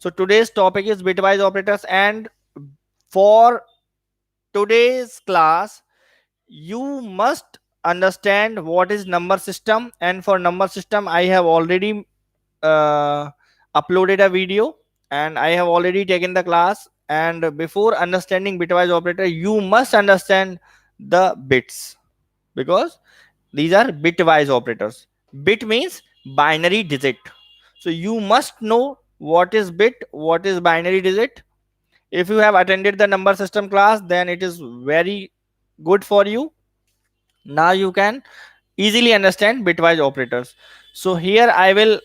So today's topic is bitwise operators, and for today's class you must understand what is number system. And for number system I have already uh, uploaded a video and I have already taken the class. And before understanding bitwise operator you must understand the bits, because these are bitwise operators. Bit means binary digit, so you must know what is bit, what is binary digit. If you have attended the number system class, then it is very good for you. Now you can easily understand bitwise operators. So here I will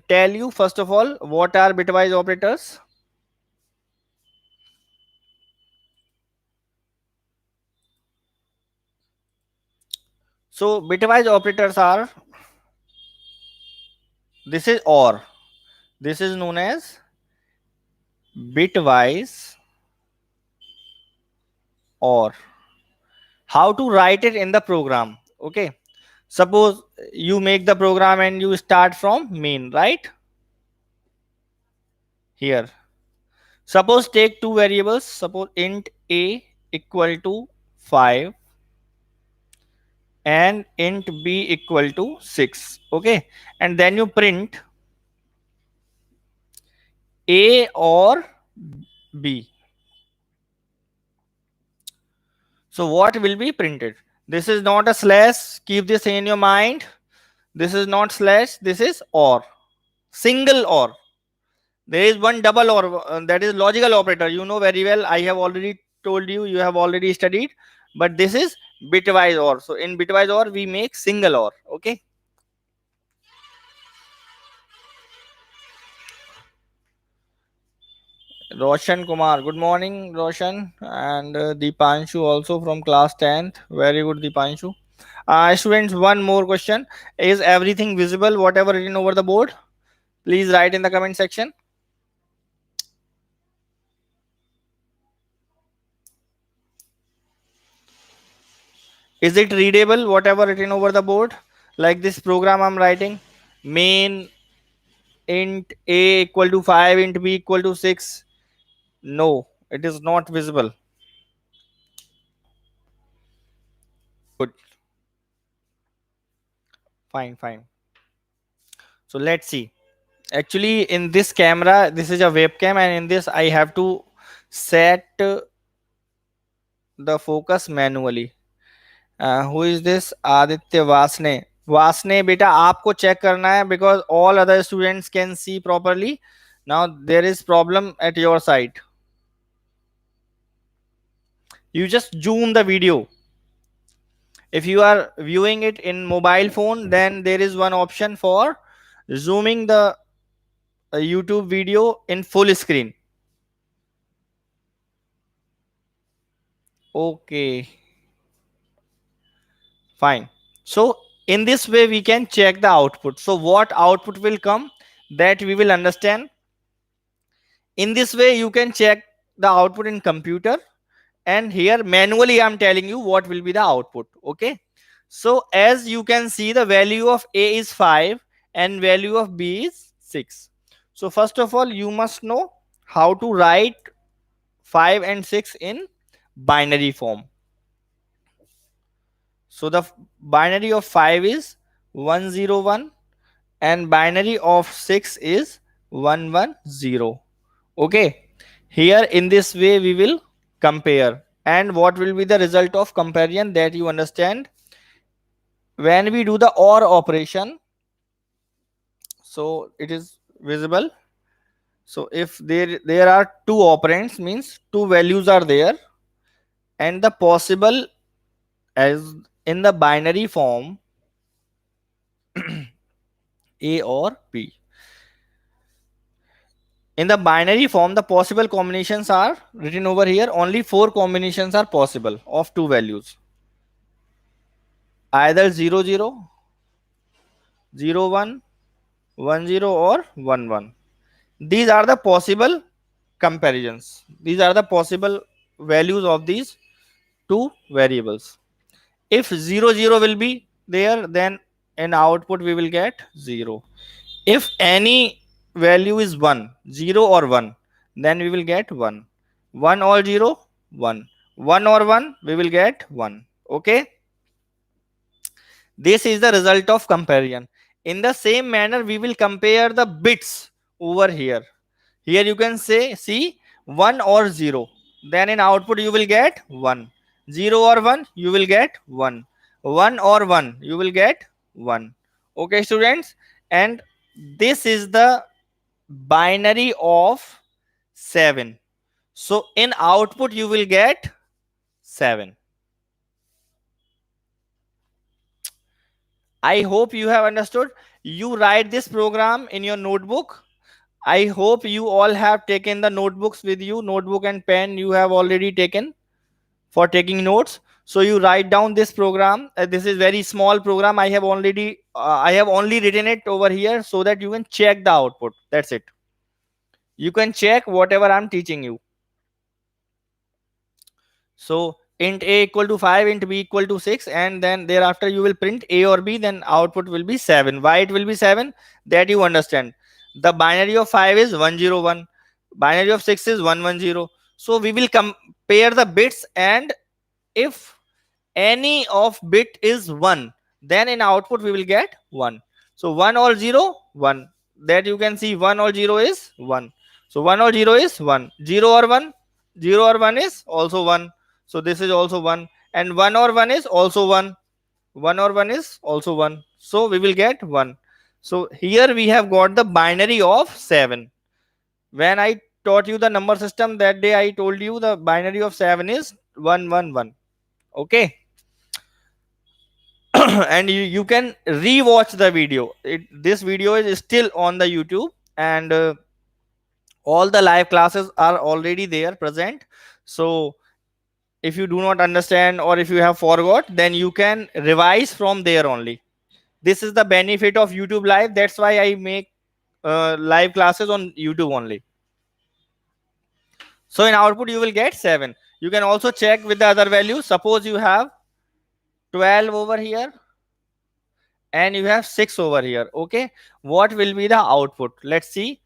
tell you first of all what are bitwise operators. So bitwise operators are, this is OR, this is known as bitwise OR. How to write it in the program? Okay, suppose you make the program and you start from main, right? Here, suppose take two variables, suppose int a equal to 5 and int b equal to 6. Okay, and then you print a or b. So what will be printed? This is not a slash, keep this in your mind. This is not slash, this is or, single or. There is one double or, that is logical operator. You know very well. I have already told you. You have already studied. But this is bitwise or. So in bitwise or we make single or. Okay. Roshan Kumar. Good morning, Roshan, and Deepanshu also from class 10th. Very good, Deepanshu. Students, one more question. Is everything visible? Whatever written over the board? Please write in the comment section. Is it readable? Whatever written over the board? Like this program I'm writing. Main int a equal to 5, int b equal to 6. No, it is not visible. Good. Fine, fine. So let's see. Actually, in this camera, this is a webcam, and in this I have to set the focus manually. Who is this? Aditya Vasne. Vasne, beta, आपको check करना है, because all other students can see properly. Now there is problem at your side. You just zoom the video. If you are viewing it in mobile phone, then there is one option for zooming the YouTube video in full screen. Okay, fine. So in this way we can check the output. So what output will come, that we will understand. In this way you can check the output in computer, and here manually I'm telling you what will be the output. Okay, so as you can see, the value of a is 5 and value of b is 6. So first of all you must know how to write 5 and 6 in binary form. So the binary of 5 is 101 and binary of 6 is 110. Okay, here in this way we will compare, and what will be the result of comparison, that you understand. When we do the OR operation, so it is visible. So if there are two operands, means two values are there, and the possible, as in the binary form, a or b. In the binary form, the possible combinations are written over here. Only 4 combinations are possible of two values, either 00, 01, 10, or 11. These are the possible comparisons. These are the possible values of these two variables. If 00 will be there, then in output we will get 0. If any value is 1, 0 or 1, then we will get 1. 1 or 0, 1. 1 or 1, we will get 1. Okay. This is the result of comparison. In the same manner, we will compare the bits over here. Here you can say, see, 1 or 0. Then in output you will get 1. 0 or 1, you will get 1. 1 or 1, you will get 1. Okay, students. And this is the binary of 7. So in output you will get 7. I hope you have understood. You write this program in your notebook. I hope you all have taken the notebooks with you. Notebook and pen you have already taken for taking notes. So you write down this program. This is very small program. I have only written it over here so that you can check the output. That's it. You can check whatever I'm teaching you. So int a equal to 5, int b equal to 6, and then thereafter you will print a or b, then output will be 7. Why it will be 7? That you understand. The binary of 5 is 101, binary of 6 is 110. So we will compare the bits, and if any of bit is 1, then in output we will get 1. So 1 or 0, 1. That you can see, 1 or 0 is 1. So 1 or 0 is 1. 0 or 1, 0 or 1 is also 1. So this is also 1. And 1 or 1 is also 1. 1 or 1 is also 1. So we will get 1. So here we have got the binary of 7. When I taught you the number system that day, I told you the binary of 7 is 111. Okay. And you can re-watch the video. This video is still on the YouTube, and all the live classes are already there present. So if you do not understand or if you have forgot, then you can revise from there only. This is the benefit of YouTube live. That's why I make live classes on YouTube only. So in output you will get 7. You can also check with the other values. Suppose you have 12 over here and you have 6 over here. Okay, what will be the output? Let's see.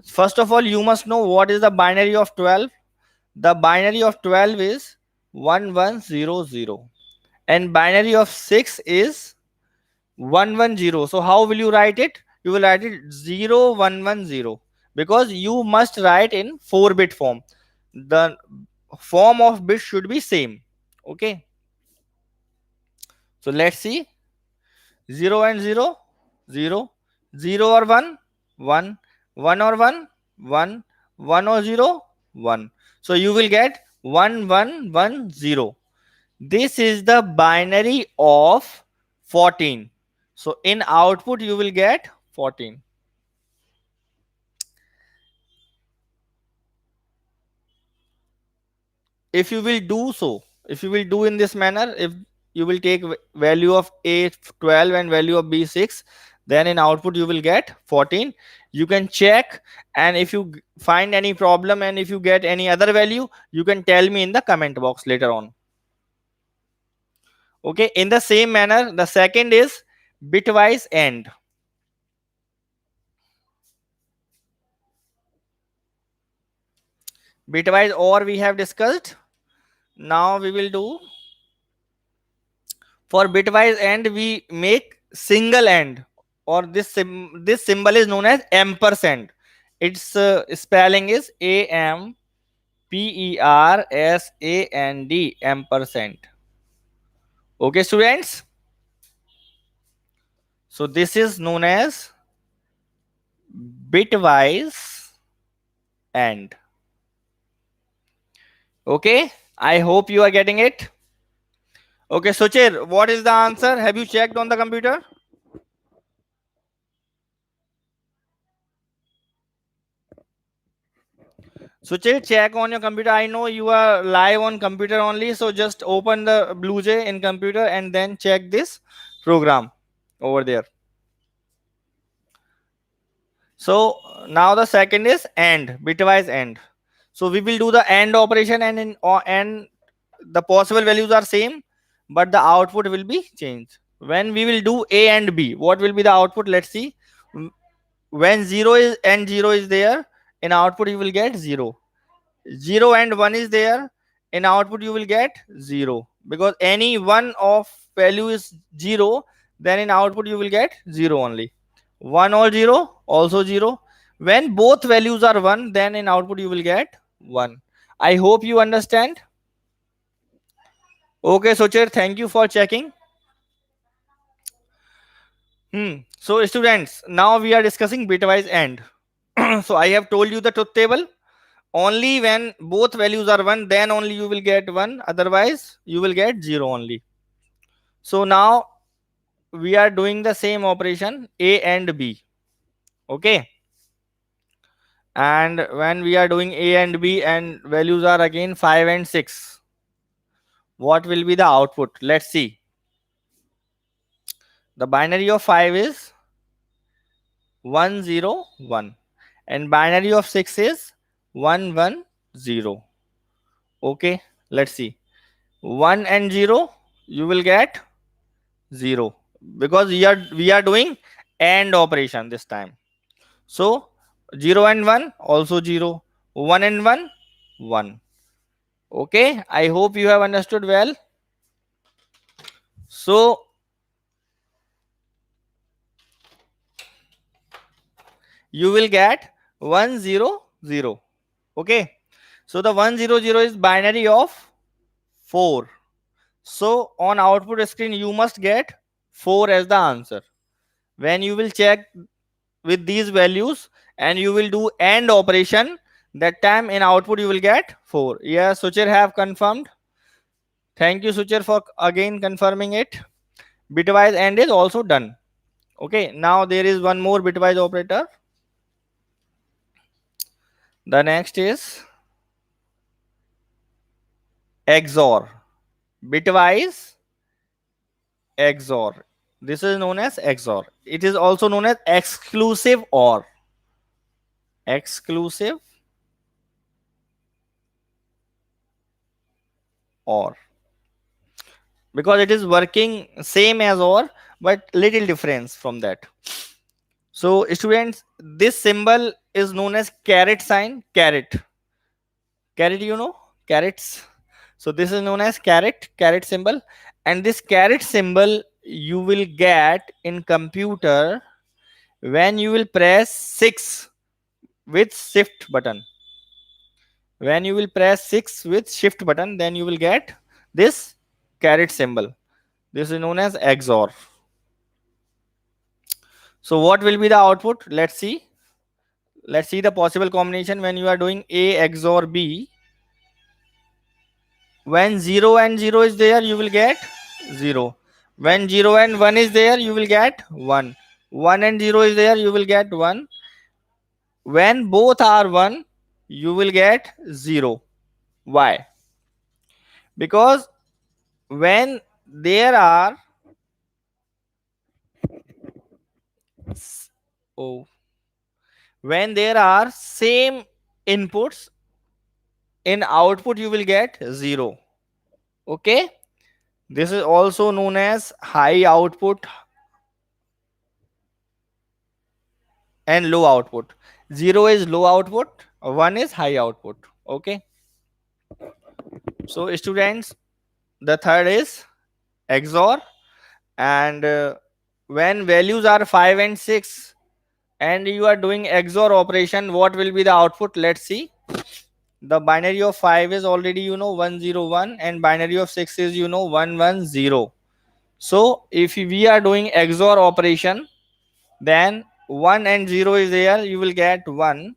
First of all, you must know what is the binary of 12. The binary of 12 is 1100, and binary of 6 is 110. So how will you write it? You will write it 0110, because you must write in 4-bit form. The form of bit should be same. Okay, so let's see. 0 and 0, 0, 0 or 1, 1, 1 or 1, 1, 1 or 0, 1. So you will get 1110. This is the binary of 14. So in output you will get 14. If you will do so, if you will do in this manner, if you will take value of a 12 and value of b 6, then in output you will get 14. You can check, and if you find any problem and if you get any other value, you can tell me in the comment box later on. Okay, in the same manner, the second is bitwise AND. Bitwise OR we have discussed. Now we will do, for bitwise AND we make single AND, or this symbol is known as ampersand. Its spelling is AMPERSAND, ampersand. Okay, students. So this is known as bitwise AND. Okay, I hope you are getting it. Okay, Suchir, what is the answer? Have you checked on the computer? Suchir, check on your computer. I know you are live on computer only, so just open the BlueJ in computer and then check this program over there. So now the second is AND, bitwise AND. So we will do the AND operation, and in and the possible values are same, but the output will be changed. When we will do A and B, what will be the output? Let's see. when 0 is and 0 is there, in output you will get 0. 0 and 1 is there, in output you will get 0, because any one of value is 0, then in output you will get 0 only. 1 or 0 also 0. When both values are 1, then in output you will get 1. I hope you understand. Okay, Socher, thank you for checking. So students, now we are discussing bitwise AND. So I have told you the truth table. Only when both values are 1, then only you will get 1, otherwise you will get 0 only. So now we are doing the same operation, A and B. Okay, and when we are doing A and B and values are again 5 and 6, what will be the output? Let's see. The binary of 5 is 1 0 1, and binary of 6 is 1 1 0. Okay, let's see. 1 and 0 you will get 0, because we are doing AND operation this time. So 0 and 1 also 0, 1 and 1 1. Okay, I hope you have understood well. So you will get 1 0 0. Okay, so the 1 0 0 is binary of 4. So on output screen you must get 4 as the answer. When you will check with these values and you will do AND operation, that time in output you will get 4. Yes, Suchir have confirmed. Thank you, Suchir, for again confirming it. Bitwise AND is also done. Okay, now there is one more bitwise operator. The next is XOR. Bitwise XOR. This is known as XOR. It is also known as exclusive OR. Exclusive OR. Because it is working same as OR, but little difference from that. So students, this symbol is known as caret sign. Caret, you know, carets. So this is known as caret symbol, and this caret symbol you will get in computer when you will press 6 with shift button. When you will press 6 with shift button, then you will get this caret symbol. This is known as XOR. So what will be the output? Let's see. Let's see the possible combination when you are doing A XOR B. When 0 and 0 is there, you will get 0. When 0 and 1 is there, you will get 1. 1 and 0 is there, you will get 1. When both are 1, you will get 0. Why? Because when there are oh, when there are same inputs, in output you will get 0. Okay, this is also known as high output and low output. 0 is low output, 1 is high output. Okay, so students, the third is XOR. And when values are 5 and 6 and you are doing XOR operation, what will be the output? Let's see. The binary of 5 is already 101, and binary of 6 is 110. So if we are doing XOR operation, then 1 and 0 is there, you will get 1.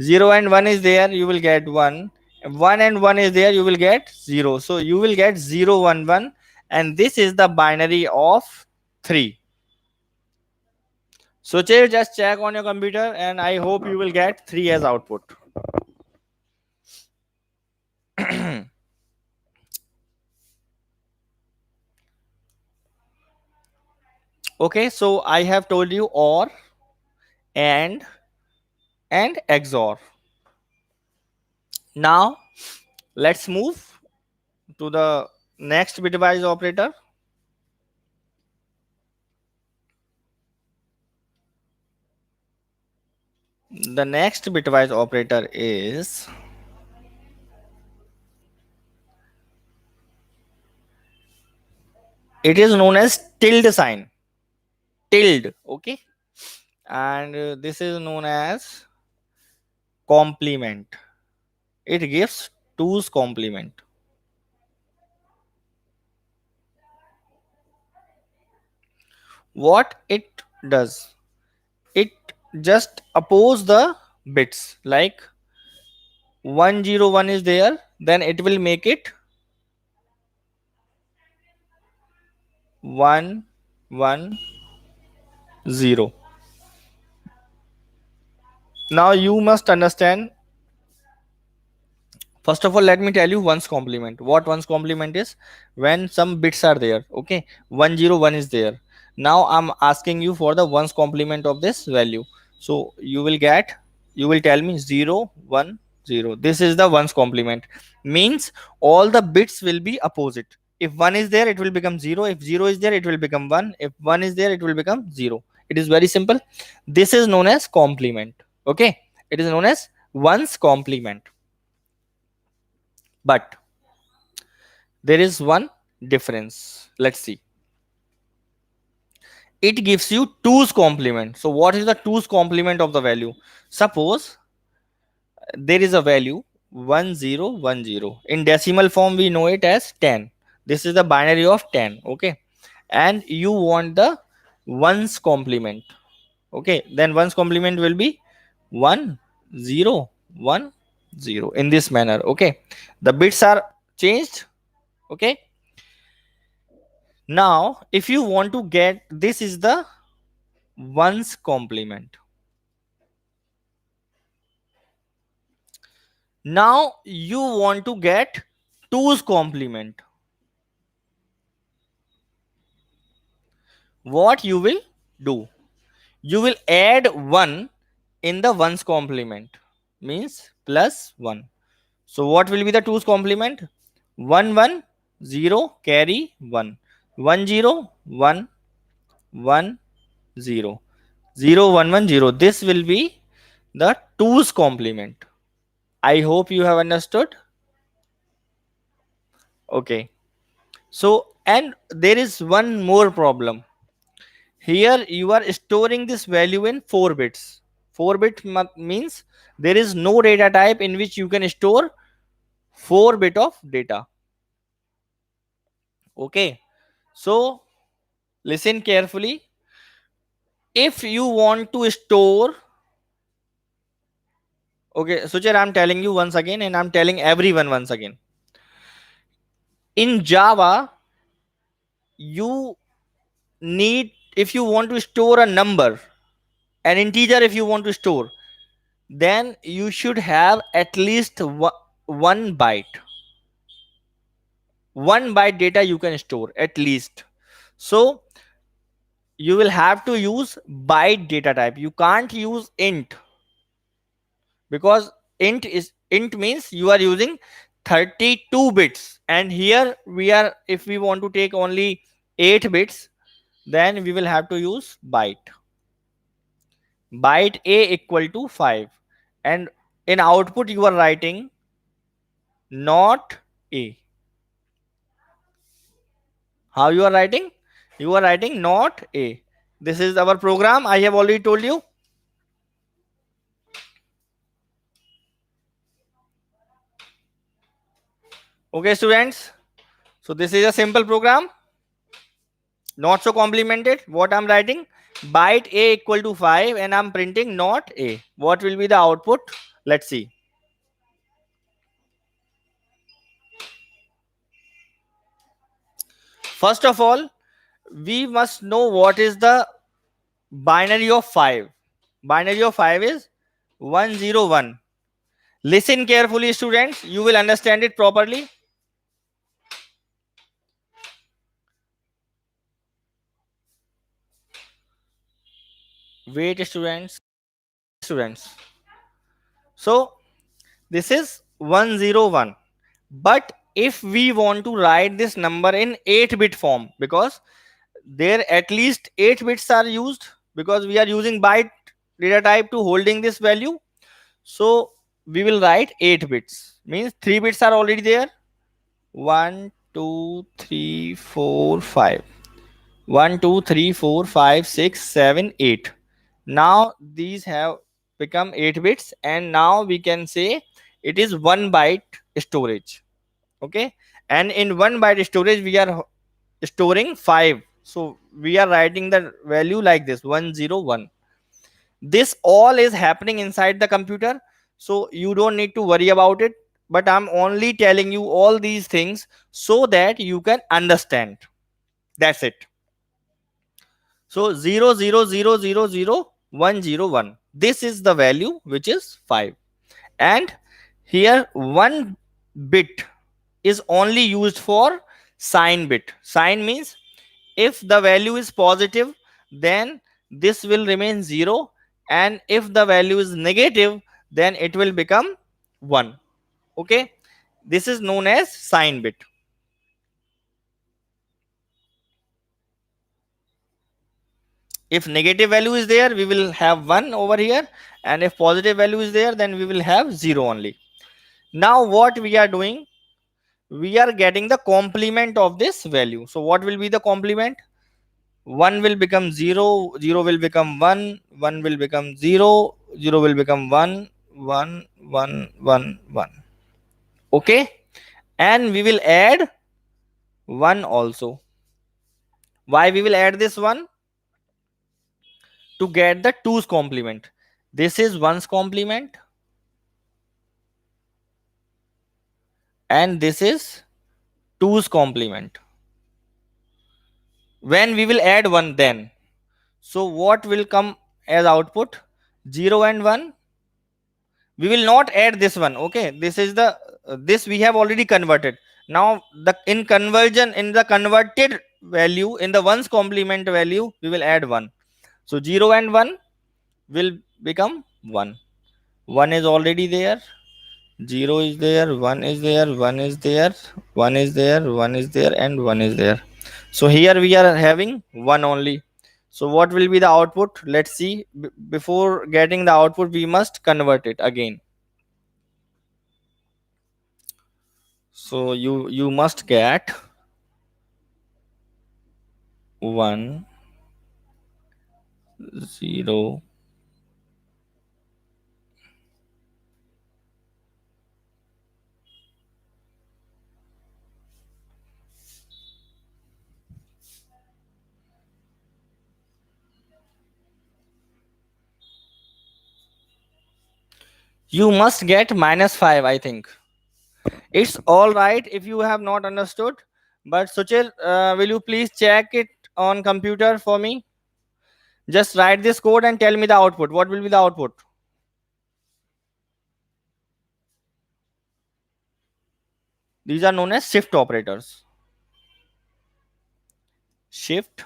0 and 1 is there, you will get 1. 1 and 1 is there, you will get 0. So you will get 0 1 1, and this is the binary of 3. So just check on your computer, and I hope you will get 3 as output. Okay, so I have told you OR and XOR. Now let's move to the next bitwise operator. The next bitwise operator is, it is known as tilde sign. Tilde, okay? And this is known as complement. It gives two's complement. What it does, it just oppose the bits. Like 101 is there, then it will make it 110. Now you must understand. First of all, let me tell you one's complement. What one's complement is? When some bits are there, okay, 101 is there. Now I'm asking you for the one's complement of this value. So you will tell me 0 1 0. This is the one's complement. Means all the bits will be opposite. If 1 is there, it will become 0. If 0 is there, it will become 1. If 1 is there, it will become 0. It is very simple. This is known as complement. Okay, it is known as one's complement. But there is one difference. Let's see. It gives you two's complement. So what is the two's complement of the value? Suppose there is a value 1010. In decimal form, we know it as 10. This is the binary of 10. Okay. And you want the ones complement. Okay. Then ones complement will be 1010 in this manner. Okay. The bits are changed. Okay. Now, if you want to get, this is the ones complement. Now you want to get two's complement. What you will do? You will add 1 in the ones complement, means plus 1. So what will be the two's complement? 110 carry 1. 101 1 0 0 1 1 0. This will be the two's complement. I hope you have understood. Okay. So, and there is one more problem. Here you are storing this value in 4 bits. 4 bit means there is no data type in which you can store 4 bit of data. Okay. So, listen carefully. If you want to store, okay, Suchar, I'm telling you once again, and I'm telling everyone once again. In Java, you need, if you want to store a number, an integer, if you want to store, then you should have at least 1 byte. 1 byte data you can store at least. So you will have to use byte data type. You can't use int, because int means you are using 32 bits, and here we are, if we want to take only 8 bits, then we will have to use byte. Byte a equal to 5, and in output you are writing not a. How you are writing? You are writing not a. This is our program. I have already told you. Okay, students. So this is a simple program. Not so complicated. What I'm writing? Byte a equal to 5, and I'm printing not a. What will be the output? Let's see. First of all, we must know what is the binary of 5. Binary of 5 is 101. Listen carefully, students. You will understand it properly. Wait, students. So this is 101. But if we want to write this number in 8-bit form, because there at least 8 bits are used, because we are using byte data type to holding this value. So we will write 8 bits, means 3 bits are already there. 1 2 3 4 5, 1 2 3 4 5 6 7 8. Now these have become 8 bits, and now we can say it is 1 byte storage. Okay, and in 1 byte storage we are storing 5, so we are writing the value like this, 101. This all is happening inside the computer, so you don't need to worry about it, but I'm only telling you all these things so that you can understand. That's it. So 0 0 0 0 0 1 0 1, this is the value which is 5, and here one bit is only used for sign bit. Sign means if the value is positive, then this will remain 0, and if the value is negative, then it will become 1. Okay, this is known as sign bit. If negative value is there, we will have 1 over here, and if positive value is there, then we will have 0 only. Now what we are doing, we are getting the complement of this value. So what will be the complement? 1 will become 0, 0 will become 1, 1 will become 0, 0 will become 1, 1, 1, 1, 1. Okay, and we will add 1 also. Why we will add this 1? To get the 2's complement. This is 1's complement, and this is 2's complement. When we will add 1, then so what will come as output? 0 and 1. We will not add this one. Okay, this is the this we have already converted. Now the in conversion, in the converted value, in the 1's complement value, we will add 1. So 0 and 1 will become 1. 1 is already there, 0 is there, 1 is there, 1 is there, 1 is there, 1 is there, and 1 is there. So here we are having 1 only. So what will be the output? Let's see. Before getting the output, we must convert it again. So you must get 1 0. You must get -5, I think. It's all right if you have not understood, but Suchir, will you please check it on computer for me? Just write this code and tell me the output. What will be the output? These are known as shift operators. Shift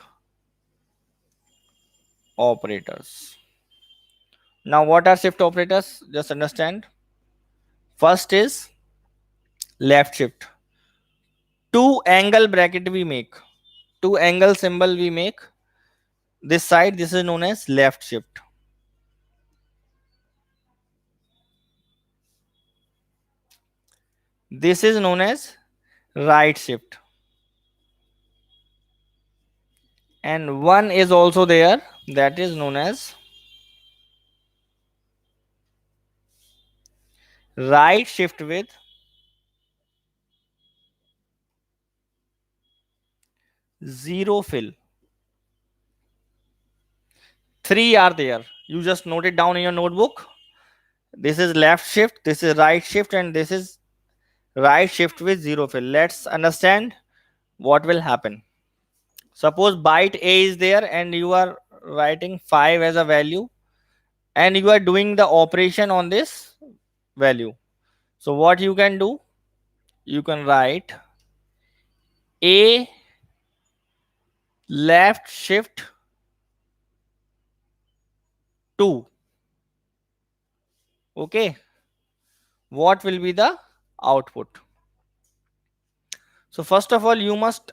operators. Now, what are shift operators? Just understand. First is left shift. Two angle bracket we make. Two angle symbol we make. This side, this is known as left shift. This is known as right shift. And one is also there, that is known as right shift with zero fill. Three are there. You just note it down in your notebook. This is left shift, this is right shift, and this is right shift with zero fill. Let's understand what will happen. Suppose byte A is there and you are writing 5 as a value, and you are doing the operation on this value. So what you can do? You can write A left shift 2. Okay, what will be the output? So first of all, you must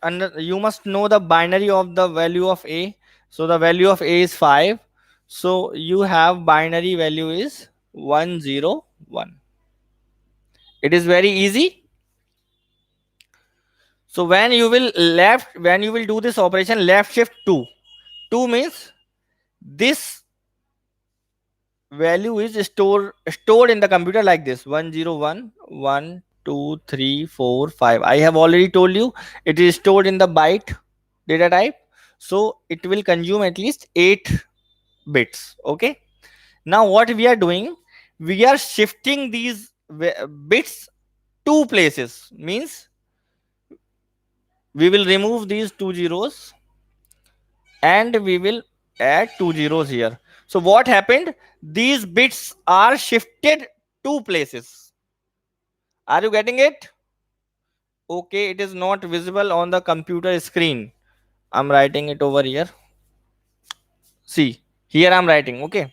know the binary of the value of A. So the value of A is 5. So you have binary value is 101. It is very easy. So when you will do this operation left shift 2. 2 means this value is stored in the computer like this: 101, 1, 2, 3, 4, 5. I have already told you it is stored in the byte data type, so it will consume at least 8 bits. Okay, now what we are doing, we are shifting these bits two places. Means we will remove these two zeros and we will add two zeros here. So what happened, these bits are shifted two places. Are you getting it? Okay, it is not visible on the computer screen. I'm writing it over here. See, here I'm writing. Okay,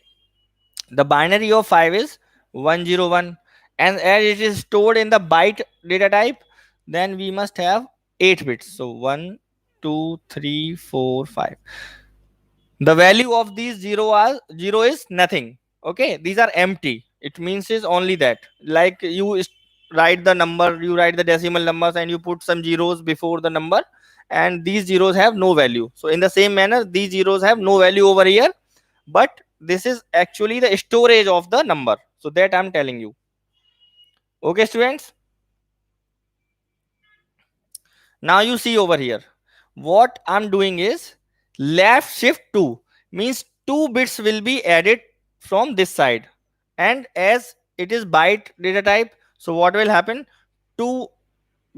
the binary of 5 is 101, and as it is stored in the byte data type, then we must have 8 bits. So 1, 2, 3, 4, 5. The value of these zero is nothing. Okay, these are empty. It means is only that, like write the number, you write the decimal numbers and you put some zeros before the number, and these zeros have no value. So in the same manner, these zeros have no value over here, but this is actually the storage of the number. So that I'm telling you. Okay, students. Now you see over here, what I'm doing is left shift 2 means 2 bits will be added from this side, and as it is byte data type, so what will happen, 2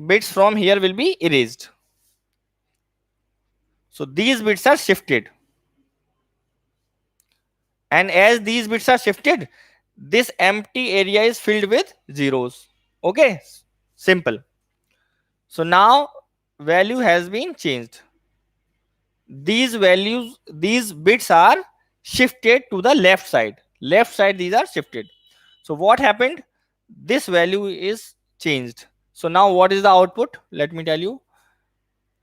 bits from here will be erased. So these bits are shifted, and as these bits are shifted, this empty area is filled with zeros. Okay, simple. So now value has been changed. These values, these bits are shifted to the left side these are shifted. So what happened, this value is changed. So now what is the output, let me tell you.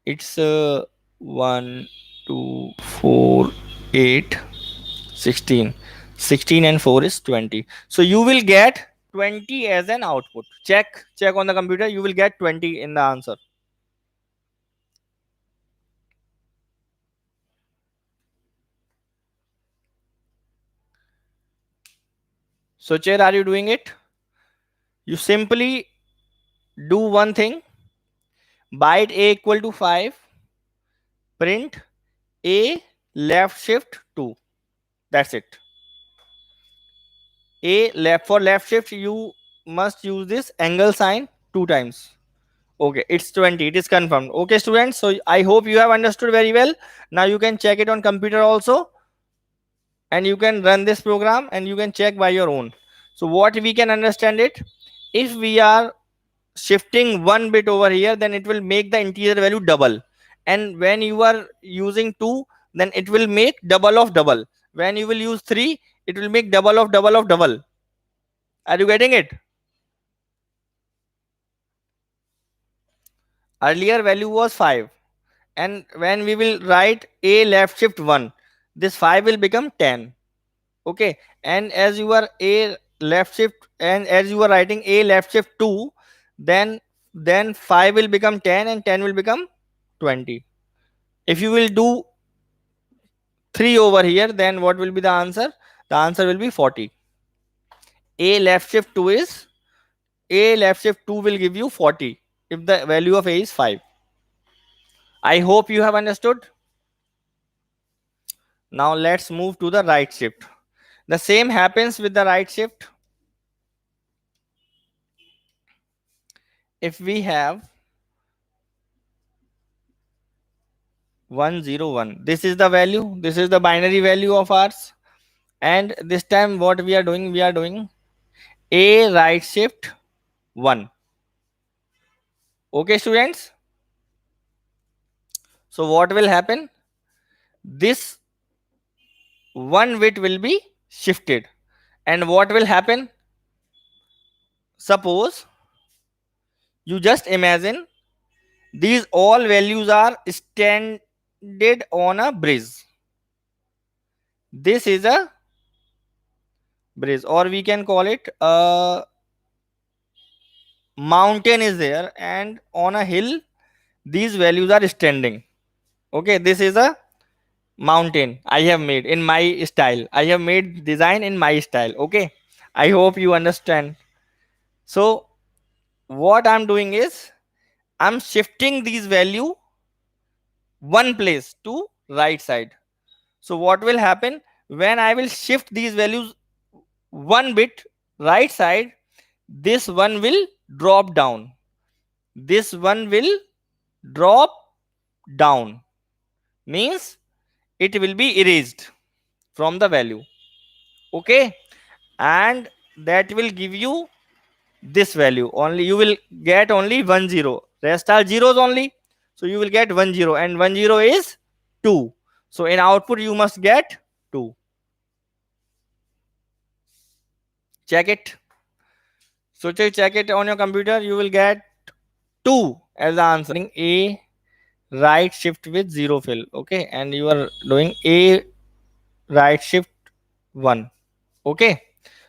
It's 1 2 4 8 16. 16 and 4 is 20. So you will get 20 as an output. Check on the computer, you will get 20 in the answer. So Chair, are you doing it? You simply do one thing, byte a equal to 5, print a left shift 2. That's it. A left, for left shift you must use this angle sign 2 times. Okay, it's 20, it is confirmed. Okay students, so I hope you have understood very well. Now you can check it on computer also, and you can run this program and you can check by your own. So what we can understand it, if we are shifting one bit over here, then it will make the integer value double, and when you are using 2, then it will make double of double. When you will use 3, it will make double of double of double. Are you getting it? Earlier value was 5, and when we will write a left shift 1, this 5 will become 10. Okay, and as you are a left shift, and as you are writing a left shift 2, then 5 will become 10 and 10 will become 20. If you will do 3 over here, then what will be the answer? The answer will be 40. A left shift 2 is, a left shift 2 will give you 40 if the value of a is 5. I hope you have understood. Now let's move to the right shift. The same happens with the right shift. If we have 101, this is the value, this is the binary value of ours, and this time what we are doing, we are doing a right shift 1. Okay students, so what will happen, this one bit will be shifted, and what will happen, suppose you just imagine these all values are standing on a bridge. This is a bridge, or we can call it a mountain is there, and on a hill these values are standing. Okay, this is a mountain I have made in my style. I have made design in my style. Okay, I hope you understand. So what I'm doing is I'm shifting these value one place to right side. So what will happen when I will shift these values one bit right side? This one will drop down. This one will drop down. Means it will be erased from the value. Okay, and that will give you this value. Only you will get only 10. Rest are zeros only. So you will get 10, and 10 is 2. So in output you must get 2. Check it. So to check it on your computer, you will get 2 as the answer. A right shift with 0 fill. Okay, and you are doing A right shift 1. Okay,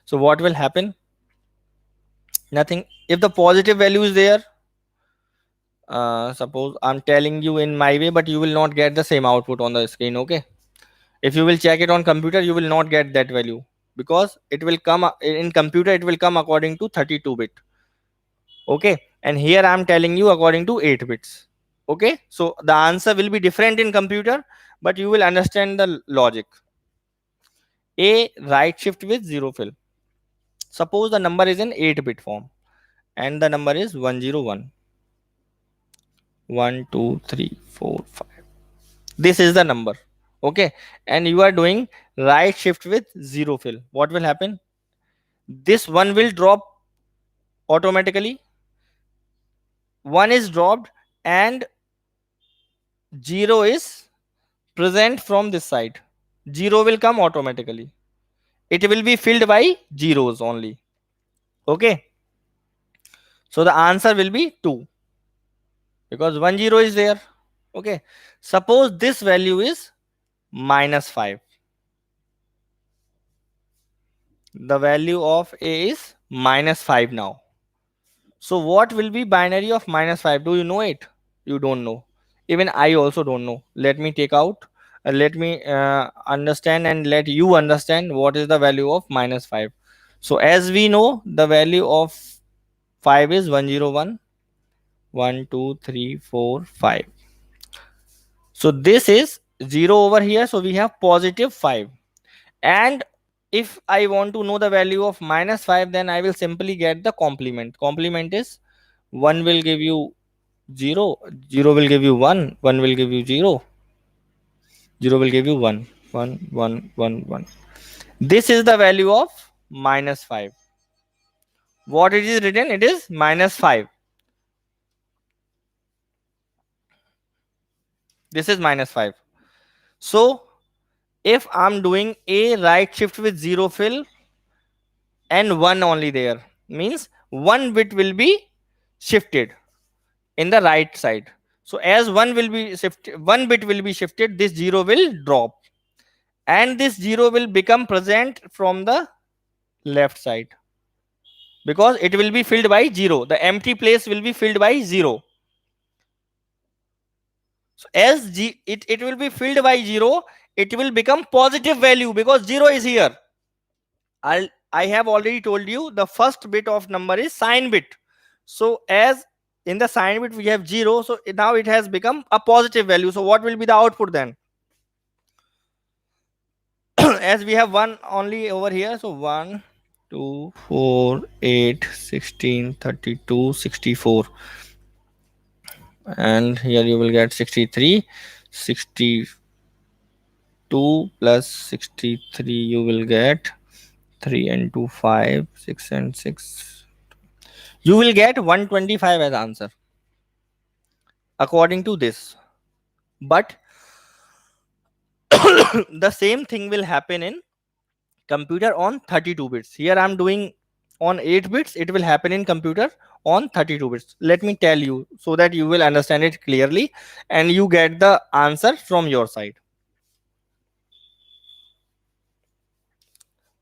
so what will happen? Nothing. If the positive value is there, suppose I'm telling you in my way, but you will not get the same output on the screen. Okay, if you will check it on computer, you will not get that value, because it will come in computer, it will come according to 32-bit. Okay, and here I'm telling you according to 8 bits. Okay, so the answer will be different in computer, but you will understand the logic. A right shift with 0 fill. Suppose the number is in 8-bit form, and the number is 101. 1 2 3 4 5. This is the number. Okay, and you are doing right shift with 0 fill. What will happen? This one will drop automatically. One is dropped, and 0 is present from this side. 0 will come automatically. It will be filled by zeros only. Okay, so the answer will be 2, because 10 is there. Okay, suppose this value is -5. The value of A is -5 now. So what will be binary of -5? Do you know it? You don't know. Even I also don't know. Let me take out. Let me understand, and let you understand what is the value of -5. So as we know, the value of 5 is 101. 1 2 3 4 5. So this is 0 over here. So we have +5. And if I want to know the value of -5, then I will simply get the complement. Complement is 1 will give you 0, 0 will give you 1, 1 will give you 0, 0 will give you 1, 1, 1, 1, 1. This is the value of -5. What it is written? It is -5. This is -5. So if I'm doing A right shift with 0 fill and 1 only there, means 1 bit will be shifted in the right side. So as 1 will be shifted, 1 bit will be shifted, this 0 will drop, and this 0 will become present from the left side, because it will be filled by 0. The empty place will be filled by 0. So as it will be filled by 0, it will become positive value, because 0 is here. I have already told you the first bit of number is sign bit. So as in the sign bit we have 0, so now it has become a positive value. So what will be the output then? As we have 1 only over here, so 1 2 4 8 16 32 64, and here you will get 63. 62 plus 63, you will get 3 and 2 5, 6 and 6, you will get 125 as answer according to this. But the same thing will happen in computer on 32 bits. Here I'm doing on 8 bits, it will happen in computer on 32 bits. Let me tell you so that you will understand it clearly and you get the answer from your side.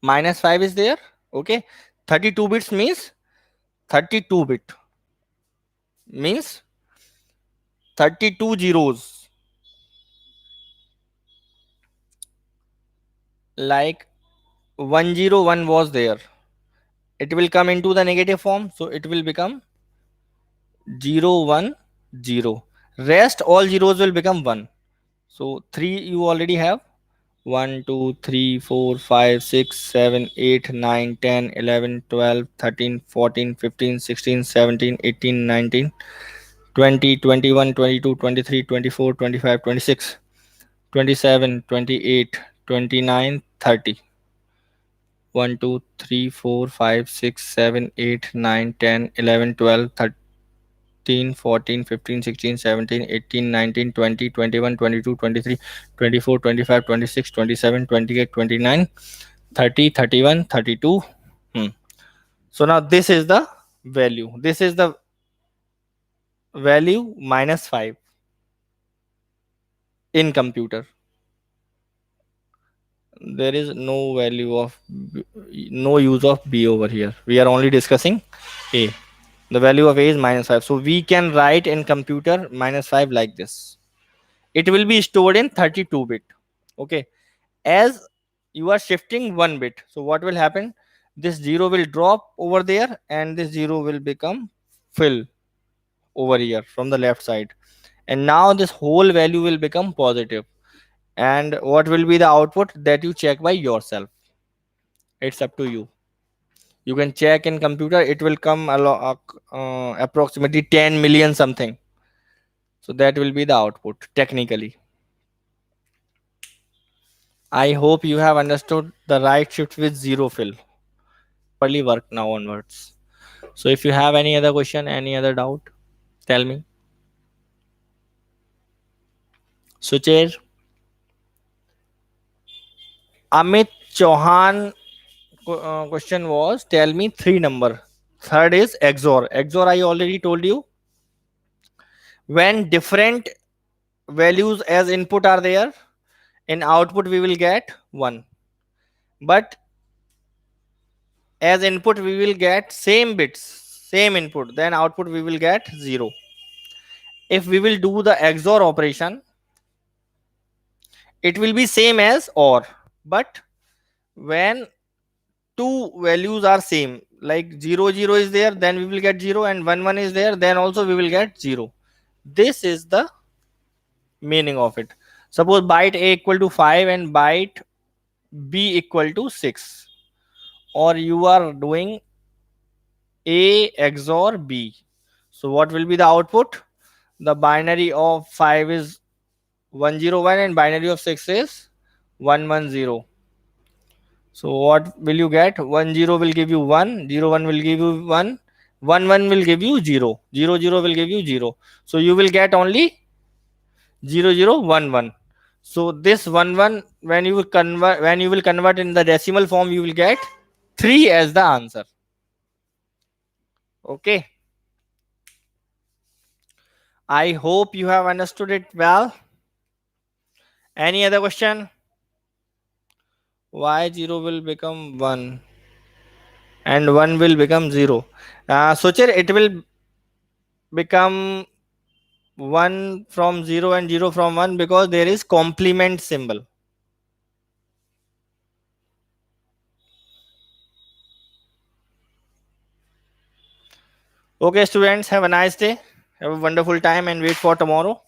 minus 5 is there. Okay, 32 bits means 32 bit means 32 zeros, like 101 was there, it will come into the negative form, so it will become 0 1 0. Rest all zeros will become 1. So 3 you already have. 1 2 3 4 5 6 7 8 9 10 11 12 13 14 15 16 17 18 19 20 21 22 23 24 25 26 27 28 29 30. 1 2 3 4 5 6 7 8 9 10 11 12 13 14 15 16 17 18 19 20 21 22 23 24 25 26 27 28 29 30 31 32. Hmm. So now this is the value, this is the value minus 5 in computer. There is no value of no use of b over here, we are only discussing a. The value of a is minus 5, so we can write in computer minus 5 like this. It will be stored in 32 bit. Okay, as you are shifting one bit, so what will happen, this 0 will drop over there and this 0 will become fill over here from the left side, and now this whole value will become positive. And what will be the output, that you check by yourself, it's up to you. You can check in computer, it will come approximately 10 million something. So that will be the output technically. I hope you have understood the right shift with zero fill. Properly work now onwards. So if you have any other question, any other doubt, tell me. Sucher, Amit Chauhan question was, tell me three number. Third is XOR. XOR I already told you. When different values as input are there, in output we will get 1. But as input we will get same bits, same input, then output we will get 0. If we will do the XOR operation, it will be same as OR. But when two values are same, like 0 0 is there, then we will get 0, and 1 1 is there, then also we will get 0. This is the meaning of it. Suppose byte a equal to 5 and byte b equal to 6, or you are doing a XOR b. So what will be the output? The binary of 5 is 101 and binary of 6 is 110. So what will you get? 10 will give you 1, 01 will give you 1, 11 will give you 0, 00 will give you 0. So you will get only 0011. So this 11, when you will convert in the decimal form, you will get 3 as the answer. Okay. I hope you have understood it well. Any other question? Why 0 will become 1 and 1 will become 0? Socher, it will become 1 from 0 and 0 from 1 because there is complement symbol. Okay, students, have a nice day. Have a wonderful time and wait for tomorrow.